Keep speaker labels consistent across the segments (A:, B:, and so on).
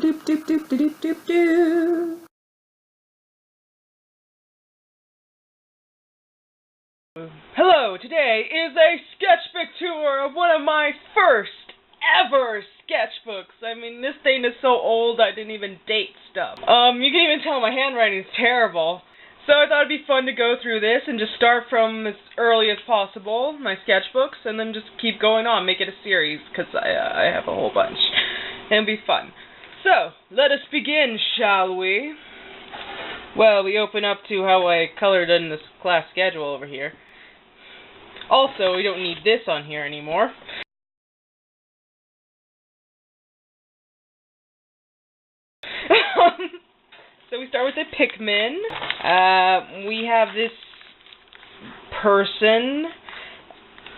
A: doop doop doop doop doop doop. Hello, today is a sketchbook tour of one of my first ever sketchbooks. I mean, this thing is so old I didn't even date stuff. You can even tell my handwriting is terrible. So I thought it'd be fun to go through this and just start from as early as possible, my sketchbooks, and then just keep going on, make it a series, because I have a whole bunch. It'll be fun. So, let us begin, shall we? Well, we open up to how I colored in this class schedule over here. Also, we don't need this on here anymore. So we start with the Pikmin. We have this person.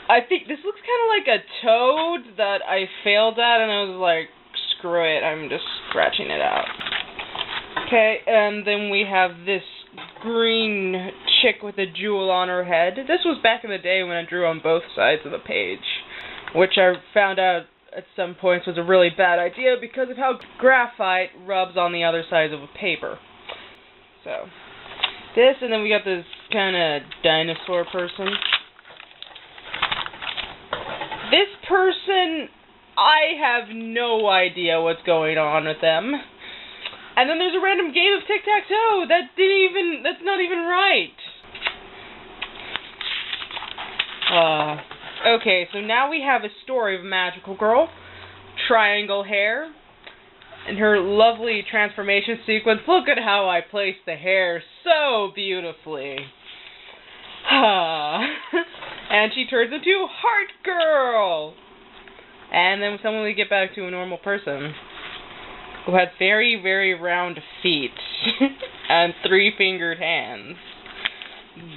A: I think this looks kind of like a toad that I failed at, and I was like, screw it, I'm just scratching it out. Okay, and then we have this green chick with a jewel on her head. This was back in the day when I drew on both sides of the page, which I found out at some points was a really bad idea because of how graphite rubs on the other sides of a paper. So, this, and then we got this kind of dinosaur person. This person, I have no idea what's going on with them. And then there's a random game of tic-tac-toe. That's not even right. Okay, so now we have a story of a magical girl, triangle hair, and her lovely transformation sequence. Look at how I placed the hair so beautifully. And she turns into Heart Girl. And then suddenly we get back to a normal person who had very, very round feet and 3-fingered hands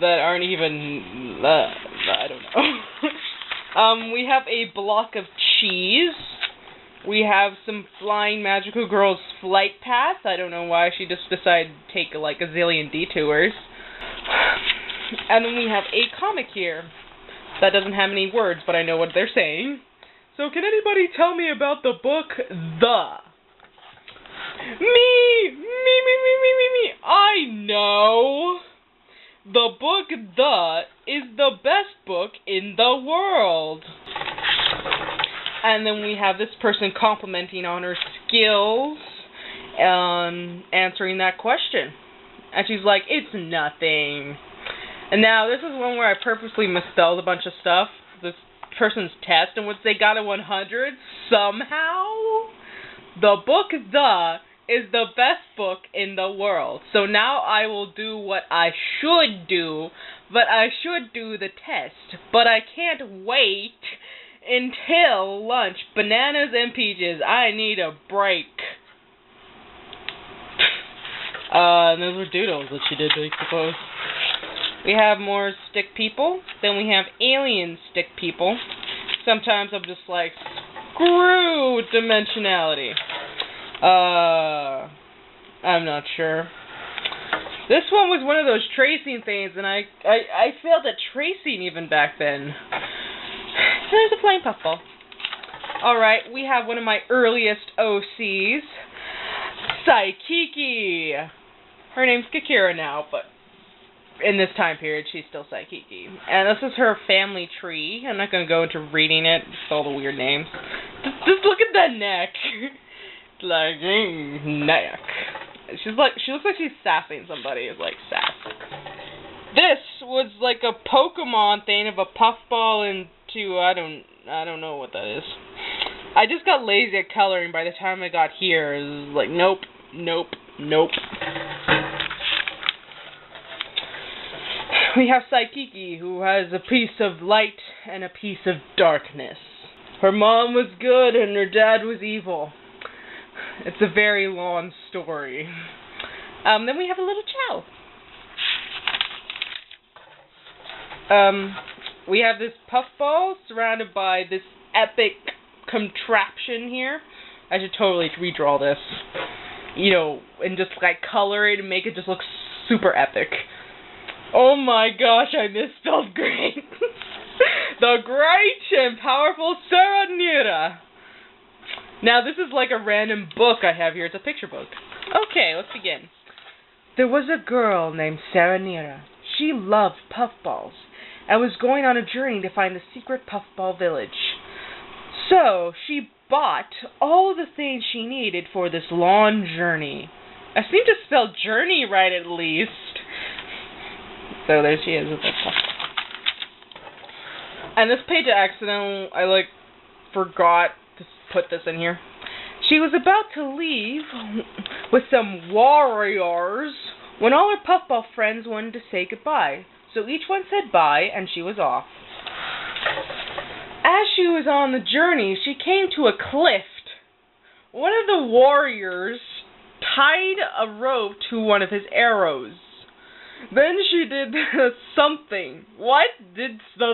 A: that aren't even, I don't know. We have a block of cheese. We have some flying magical girl's flight path. I don't know why she just decided to take like a zillion detours. And then we have a comic here that doesn't have any words, but I know what they're saying. So can anybody tell me about the book The? Me! I know! The book The is the best book in the world. And then we have this person complimenting on her skills answering that question. And she's like, it's nothing. And now this is one where I purposely misspelled a bunch of stuff. This person's test, in which they got a 100 somehow. The book The is the best book in the world. So now I will do what I should do, but I should do the test. But I can't wait until lunch. Bananas and peaches. I need a break. And those were doodles that she did, I suppose. We have more stick people. Then we have alien stick people. Sometimes I'm just like, screw dimensionality. I'm not sure. This one was one of those tracing things, and I failed at tracing even back then. There's a flying puffball. Alright, we have one of my earliest OCs, Saikiki. Her name's Kakira now, but in this time period, she's still Saikiki. And this is her family tree. I'm not going to go into reading it, just all the weird names. Just look at that neck. Like, neck. She looks like she's sassing somebody. It's like sass. This was like a Pokemon thing of a puffball into, I don't know what that is. I just got lazy at coloring by the time I got here. It was like, nope. We have Saikiki, who has a piece of light and a piece of darkness. Her mom was good and her dad was evil. It's a very long story. Then we have a little Chow. We have this puffball surrounded by this epic contraption here. I should totally redraw this. You know, and just like color it and make it just look super epic. Oh my gosh, I misspelled great. The great and powerful Saranira. Now, this is like a random book I have here. It's a picture book. Okay, let's begin. There was a girl named Sarah Nera. She loved puffballs and was going on a journey to find the secret puffball village. So, she bought all the things she needed for this long journey. I seem to spell journey right, at least. So there she is with that puffball. And this page I forgot to put this in here. She was about to leave with some warriors when all her puffball friends wanted to say goodbye. So each one said bye, and she was off. As she was on the journey, she came to a cliff. One of the warriors tied a rope to one of his arrows. Then she did something. What? Did the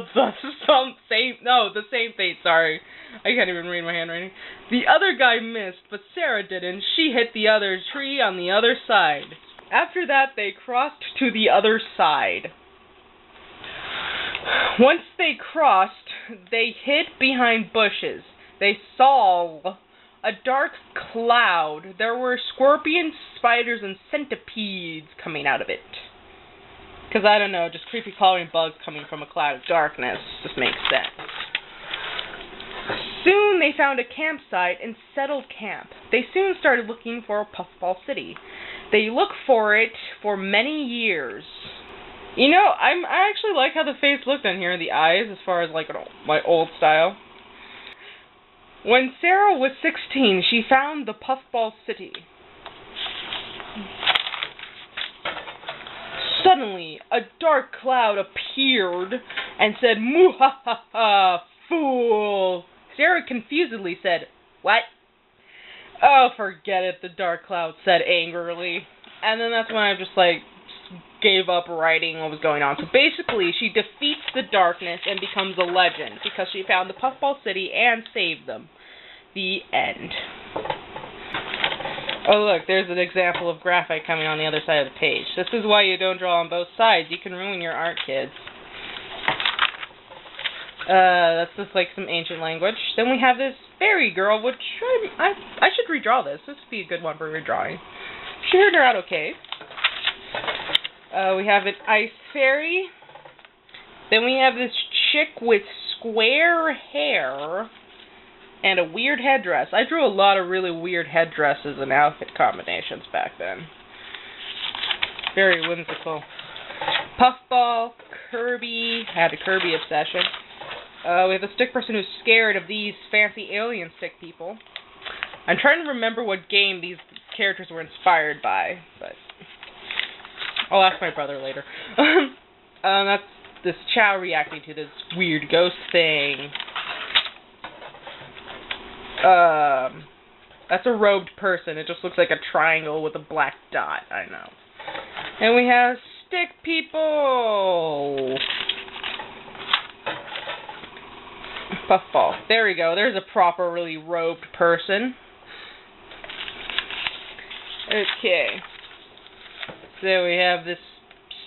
A: same thing, sorry. I can't even read my handwriting. The other guy missed, but Sarah didn't. She hit the other tree on the other side. After that, they crossed to the other side. Once they crossed, they hid behind bushes. They saw a dark cloud. There were scorpions, spiders, and centipedes coming out of it. Because, I don't know, just creepy crawling bugs coming from a cloud of darkness. Just makes sense. Soon they found a campsite and settled camp. They soon started looking for a puffball city. They looked for it for many years. You know, I actually like how the face looked on here, the eyes, as far as like my old style. When Sarah was 16, she found the puffball city. Suddenly, a dark cloud appeared and said, "Muhahaha, fool!" Sarah confusedly said, "What?" "Oh, forget it," the dark cloud said angrily. And then that's when I just gave up writing what was going on. So basically, she defeats the darkness and becomes a legend because she found the puffball city and saved them. The end. Oh look, there's an example of graphite coming on the other side of the page. This is why you don't draw on both sides. You can ruin your art, kids. That's just some ancient language. Then we have this fairy girl, which I should redraw this. This would be a good one for redrawing. She turned out okay. We have an ice fairy. Then we have this chick with square hair and a weird headdress. I drew a lot of really weird headdresses and outfit combinations back then. Very whimsical. Puffball, Kirby. I had a Kirby obsession. We have a stick person who's scared of these fancy alien stick people. I'm trying to remember what game these characters were inspired by, but I'll ask my brother later. That's this Chow reacting to this weird ghost thing. That's a robed person. It just looks like a triangle with a black dot. I know. And we have stick people. Puffball. There we go. There's a properly robed person. Okay. So we have this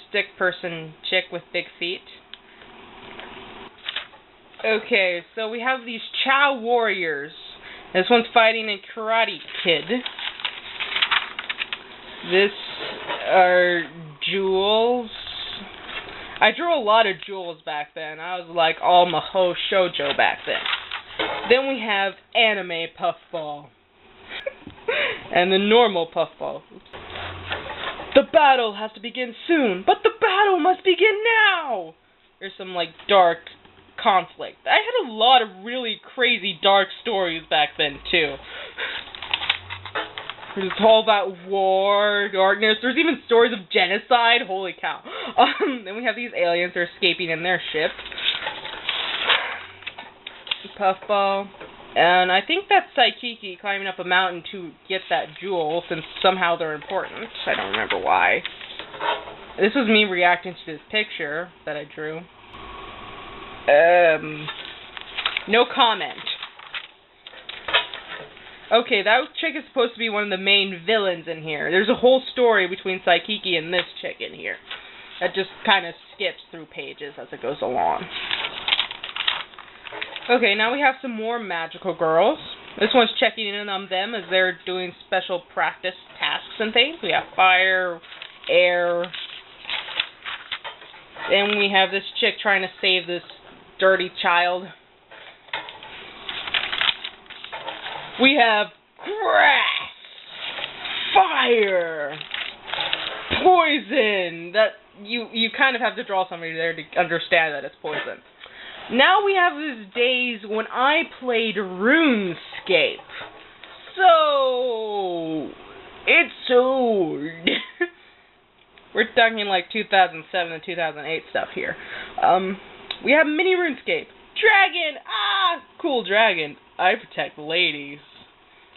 A: stick person chick with big feet. Okay, so we have these Chow warriors. This one's fighting a Karate Kid. This are jewels. I drew a lot of jewels back then. I was like all Maho Shoujo back then. Then we have anime puffball. And the normal puffball. The battle has to begin soon, but the battle must begin now! There's some dark conflict. I had a lot of really crazy dark stories back then too. There's all about war, darkness. There's even stories of genocide. Holy cow. Then we have these aliens that are escaping in their ship. Puffball. And I think that's Saikiki climbing up a mountain to get that jewel, since somehow they're important. I don't remember why. This was me reacting to this picture that I drew. No comment. Okay, that chick is supposed to be one of the main villains in here. There's a whole story between Saikiki and this chick in here. That just kind of skips through pages as it goes along. Okay, now we have some more magical girls. This one's checking in on them as they're doing special practice tasks and things. We have fire, air. Then we have this chick trying to save this dirty child. We have grass, fire, poison. That you kind of have to draw somebody there to understand that it's poison. Now we have these days when I played RuneScape. So it's old. We're talking like 2007 and 2008 stuff here. We have mini RuneScape. Dragon! Ah! Cool dragon. I protect ladies.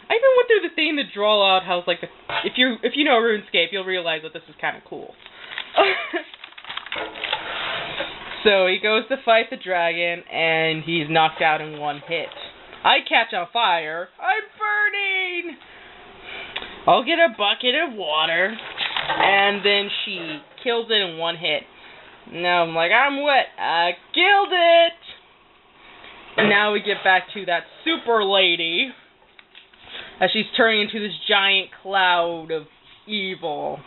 A: I even went through the thing to draw out how it's like if you know RuneScape, you'll realize that this is kind of cool. So he goes to fight the dragon, and he's knocked out in one hit. I catch on fire. I'm burning! I'll get a bucket of water, and then she kills it in one hit. Now I'm like, I'm wet. I killed it! And now we get back to that super lady, as she's turning into this giant cloud of evil.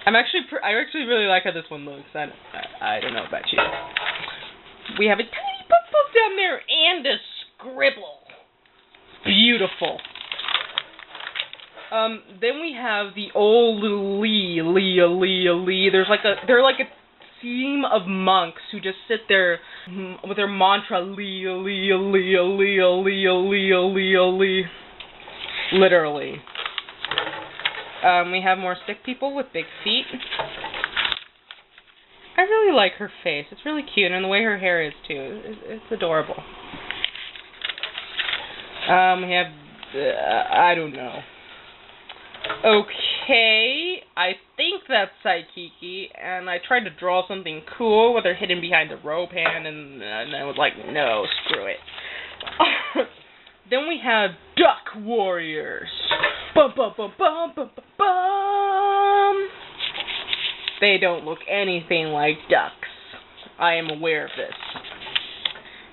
A: I actually really like how this one looks. I don't know about you. We have a tiny pop down there and a scribble. Beautiful. Then we have the old Lee. They're like a team of monks who just sit there with their mantra, Lee. Literally. We have more stick people with big feet. I really like her face. It's really cute, and the way her hair is, too. It's adorable. We have, I don't know. Okay, I think that's Saikiki, and I tried to draw something cool with her hidden behind the rope hand, and I was like, no, screw it. Then we have Duck Warriors. Bum, bum, bum, bum, bum, bum, bum. They don't look anything like ducks. I am aware of this.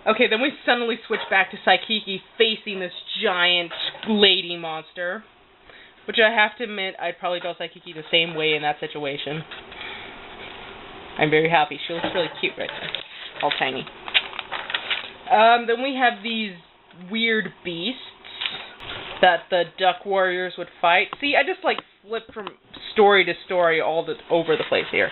A: Okay, then we suddenly switch back to Saikiki facing this giant lady monster. Which I have to admit, I'd probably draw Saikiki the same way in that situation. I'm very happy. She looks really cute right there. All tiny. Then we have these weird beasts that the Duck Warriors would fight. See, I just like flip from story to story over the place here.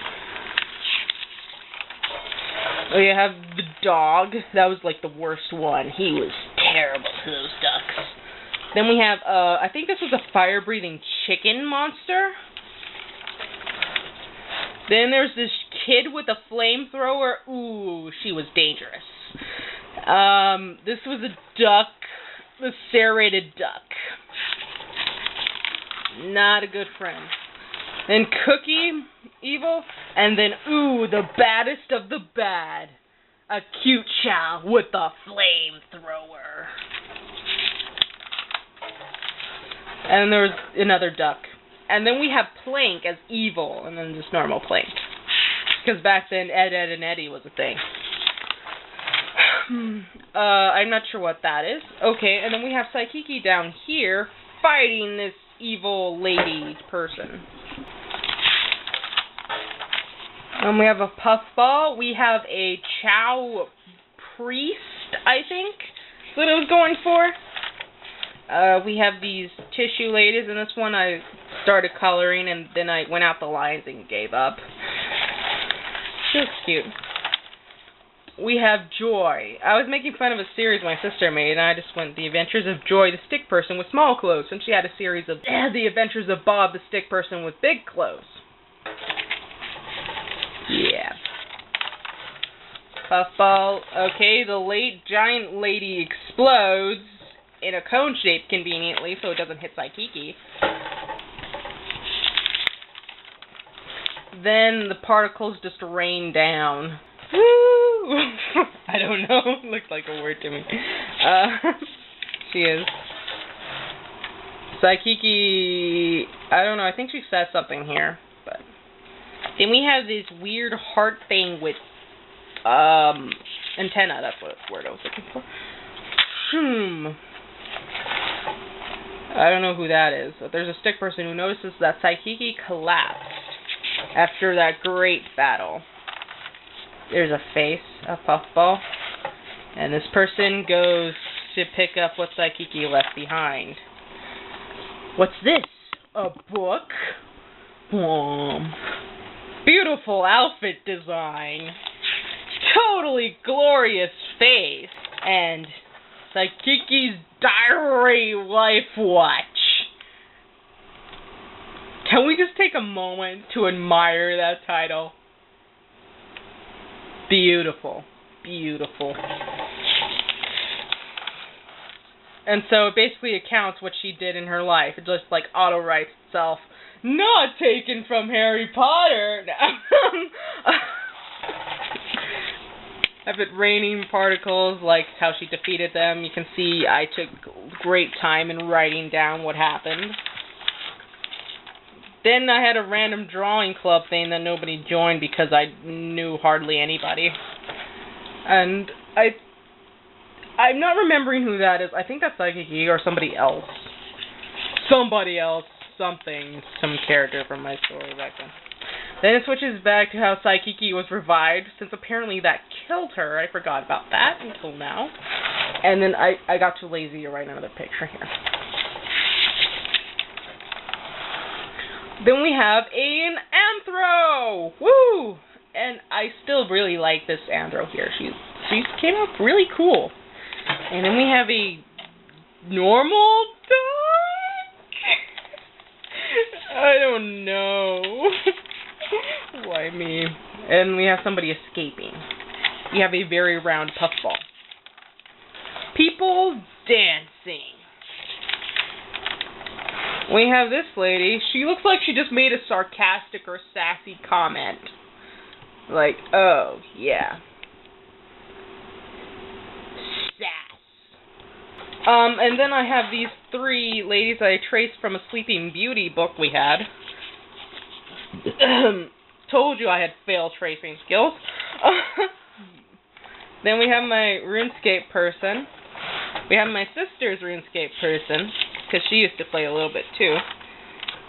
A: We have the dog. That was like the worst one. He was terrible to those ducks. Then we have, I think this was a fire-breathing chicken monster. Then there's this kid with a flamethrower. Ooh, she was dangerous. This was a duck, the serrated duck. Not a good friend. Then Cookie, evil. And then, ooh, the baddest of the bad. A cute chow with a flamethrower. And there was another duck. And then we have Plank as evil, and then just normal Plank. Because back then, Ed, Ed, and Eddie was a thing. I'm not sure what that is. Okay, and then we have Saikiki down here, fighting this evil lady person. And we have a puffball. We have a Chow priest, I think. That's what I was going for. We have these tissue ladies, and this one I started coloring, and then I went out the lines and gave up. She looks cute. We have Joy. I was making fun of a series my sister made, and I just went The Adventures of Joy, the stick person with small clothes, and she had a series of The Adventures of Bob, the stick person with big clothes. Yeah. Puffball. Okay, the late giant lady explodes in a cone shape conveniently, so it doesn't hit Saikiki. Then the particles just rain down. Woo! I don't know. It looks like a word to me. She is. Saikiki, I don't know. I think she says something here. But then we have this weird heart thing with antenna. That's what word I was looking for. I don't know who that is, but there's a stick person who notices that Saikiki collapsed after that great battle. There's a face, a puffball, and this person goes to pick up what Saikiki left behind. What's this? A book? Beautiful outfit design. Totally glorious face. And Saikiki's Diary Life Watch. Can we just take a moment to admire that title? Beautiful. Beautiful. And so it basically accounts what she did in her life. It just like auto-writes itself. Not taken from Harry Potter. Have it raining particles, like how she defeated them. You can see I took great time in writing down what happened. Then I had a random drawing club thing that nobody joined because I knew hardly anybody. And I'm not remembering who that is. I think that's Saikiki or somebody else. Somebody else. Something. Some character from my story back then. Then it switches back to how Saikiki was revived, since apparently that killed her. I forgot about that until now. And then I got too lazy to write another picture here. Then we have an Anthro! Woo! And I still really like this Anthro here. She came out really cool. And then we have a normal dog? I don't know. Why me? And we have somebody escaping. We have a very round puffball. People dancing. We have this lady. She looks like she just made a sarcastic or sassy comment. Like, oh, yeah. Sass. And then I have these three ladies I traced from a Sleeping Beauty book we had. Told you I had failed tracing skills. Then we have my RuneScape person. We have my sister's RuneScape person, because she used to play a little bit too.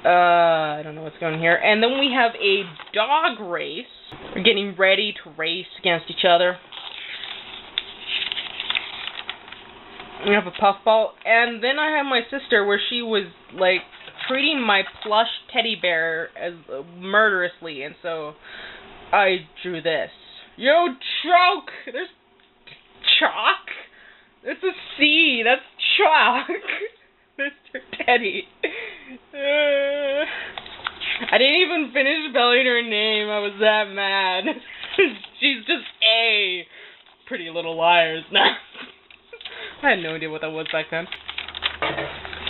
A: I don't know what's going on here. And then we have a dog race. We're getting ready to race against each other. We have a puffball. And then I have my sister where she was, like, treating my plush teddy bear as murderously. And so I drew this. Yo, Choke! There's chalk? It's a C. That's chalk. Mr. Teddy. I didn't even finish spelling her name. I was that mad. She's just A. Pretty Little Liars. Nah. I had no idea what that was back then.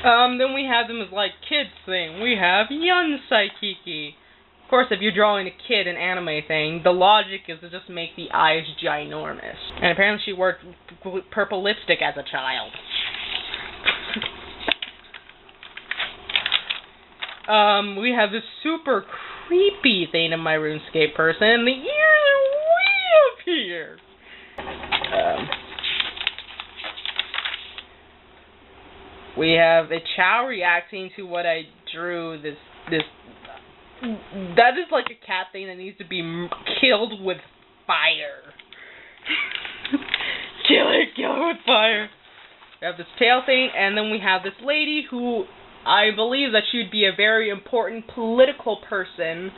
A: Then we have them as like kids thing. We have Yun Saikiki. Of course, if you're drawing a kid an anime thing, the logic is to just make the eyes ginormous. And apparently she wore purple lipstick as a child. We have this super creepy thing in my RuneScape person, and the ears are way up here. We have a Chow reacting to what I drew. That is like a cat thing that needs to be killed with fire. Kill it with fire. We have this tail thing, and then we have this lady who I believe that she would be a very important political person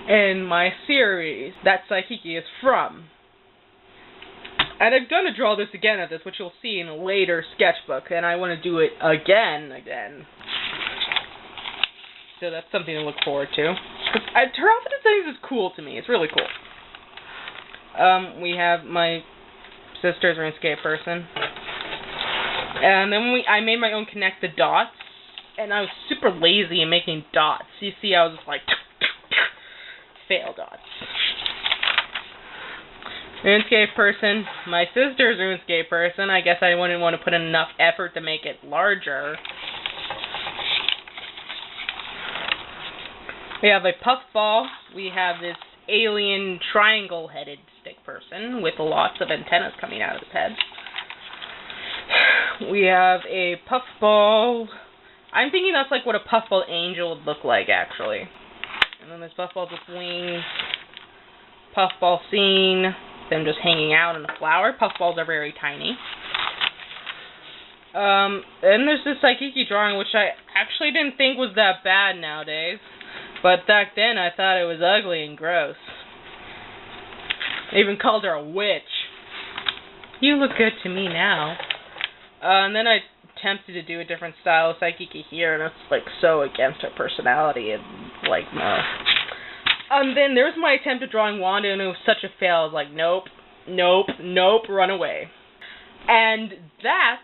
A: in my series that Saikiki is from. And I'm going to draw this again at this, which you'll see in a later sketchbook, and I want to do it again. So that's something to look forward to. Her outfit design is cool to me. It's really cool. We have my sister's RuneScape person. And then I made my own connect the dots. And I was super lazy in making dots. You see, I was just like, fail dots. RuneScape person. My sister's RuneScape person. I guess I wouldn't want to put enough effort to make it larger. We have a puffball. We have this alien triangle-headed stick person with lots of antennas coming out of his head. We have a puffball. I'm thinking that's like what a puffball angel would look like, actually. And then there's puffballs with wings. Puffball scene. Them just hanging out in the flower. Puffballs are very tiny. Then there's this Saikiki drawing, which I actually didn't think was that bad nowadays. But back then, I thought it was ugly and gross. I even called her a witch. You look good to me now. And then I attempted to do a different style of Saikiki here, and it's like so against her personality, and like, no. And then there's my attempt at drawing Wanda, and it was such a fail. I was like, nope, nope, nope, run away. And that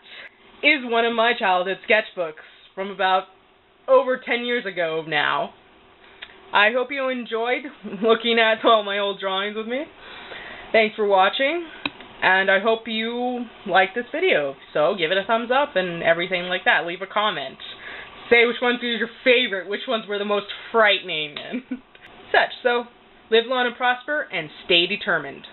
A: is one of my childhood sketchbooks from about over 10 years ago now. I hope you enjoyed looking at all my old drawings with me. Thanks for watching, and I hope you liked this video. So give it a thumbs up and everything like that. Leave a comment. Say which ones were your favorite, which ones were the most frightening, and such. So live long and prosper, and stay determined.